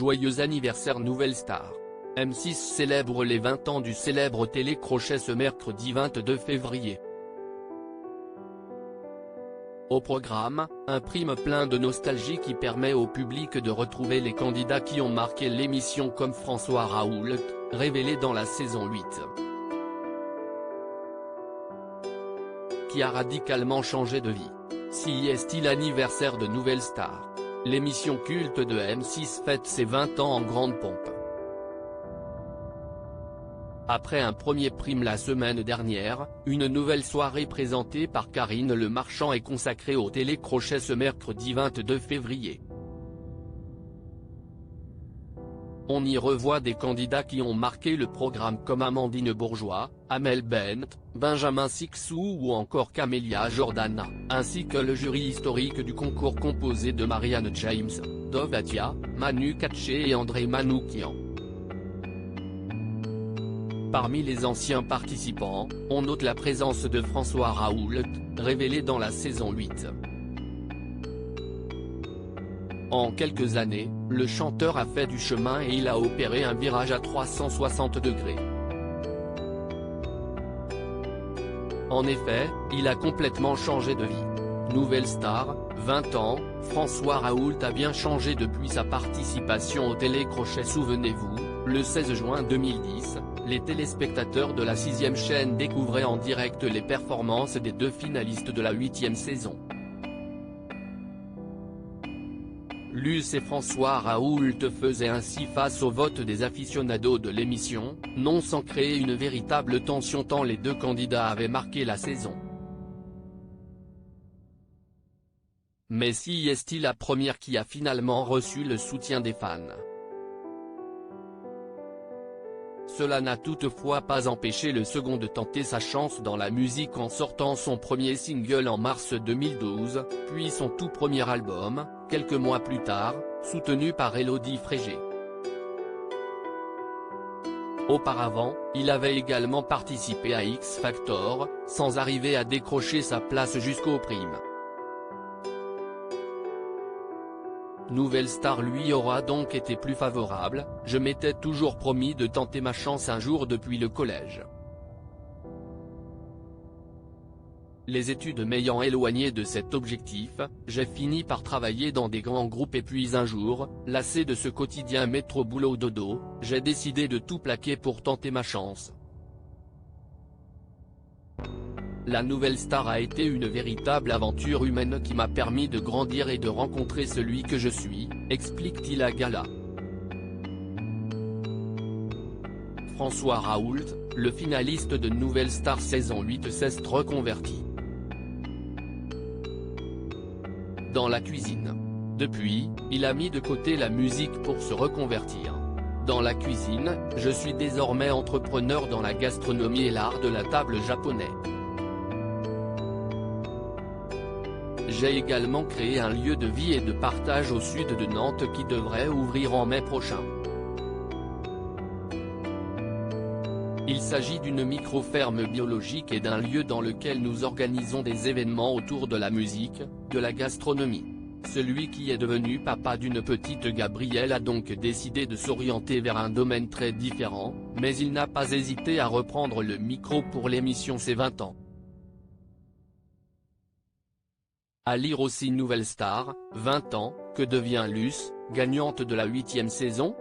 Joyeux anniversaire Nouvelle Star. M6 célèbre les 20 ans du célèbre télécrochet ce mercredi 22 février. Au programme, un prime plein de nostalgie qui permet au public de retrouver les candidats qui ont marqué l'émission comme François Raoult, révélé dans la saison 8. Qui a radicalement changé de vie. Si est-il l'anniversaire de Nouvelle Star. L'émission culte de M6 fête ses 20 ans en grande pompe. Après un premier prime la semaine dernière, une nouvelle soirée présentée par Karine Le Marchand est consacrée au télécrochet ce mercredi 22 février. On y revoit des candidats qui ont marqué le programme comme Amandine Bourgeois, Amel Bent, Benjamin Sixou ou encore Camélia Jordana, ainsi que le jury historique du concours composé de Marianne James, Dov Atia, Manu Katché et André Manoukian. Parmi les anciens participants, on note la présence de François Raoult, révélé dans la saison 8. En quelques années, le chanteur a fait du chemin et il a opéré un virage à 360 degrés. En effet, il a complètement changé de vie. Nouvelle Star, 20 ans, François Raoult a bien changé depuis sa participation au télécrochet. Souvenez-vous, le 16 juin 2010, les téléspectateurs de la 6e chaîne découvraient en direct les performances des deux finalistes de la 8e saison. Luce et François Raoult faisaient ainsi face au vote des aficionados de l'émission, non sans créer une véritable tension tant les deux candidats avaient marqué la saison. Mais si est-il la première qui a finalement reçu le soutien des fans? Cela n'a toutefois pas empêché le second de tenter sa chance dans la musique en sortant son premier single en mars 2012, puis son tout premier album, quelques mois plus tard, soutenu par Élodie Frégé. Auparavant, il avait également participé à X Factor, sans arriver à décrocher sa place jusqu'aux primes. Nouvelle Star lui aura donc été plus favorable, je m'étais toujours promis de tenter ma chance un jour depuis le collège. Les études m'ayant éloigné de cet objectif, j'ai fini par travailler dans des grands groupes et puis un jour, lassé de ce quotidien métro boulot dodo, j'ai décidé de tout plaquer pour tenter ma chance. La Nouvelle Star a été une véritable aventure humaine qui m'a permis de grandir et de rencontrer celui que je suis, explique-t-il à Gala. François Raoult, le finaliste de Nouvelle Star saison 8 s'est reconverti dans la cuisine. Depuis, il a mis de côté la musique pour se reconvertir. Dans la cuisine, je suis désormais entrepreneur dans la gastronomie et l'art de la table japonais. J'ai également créé un lieu de vie et de partage au sud de Nantes qui devrait ouvrir en mai prochain. Il s'agit d'une micro-ferme biologique et d'un lieu dans lequel nous organisons des événements autour de la musique, de la gastronomie. Celui qui est devenu papa d'une petite Gabrielle a donc décidé de s'orienter vers un domaine très différent, mais il n'a pas hésité à reprendre le micro pour l'émission Ses 20 ans. À lire aussi Nouvelle Star, 20 ans, que devient Luce, gagnante de la 8e saison?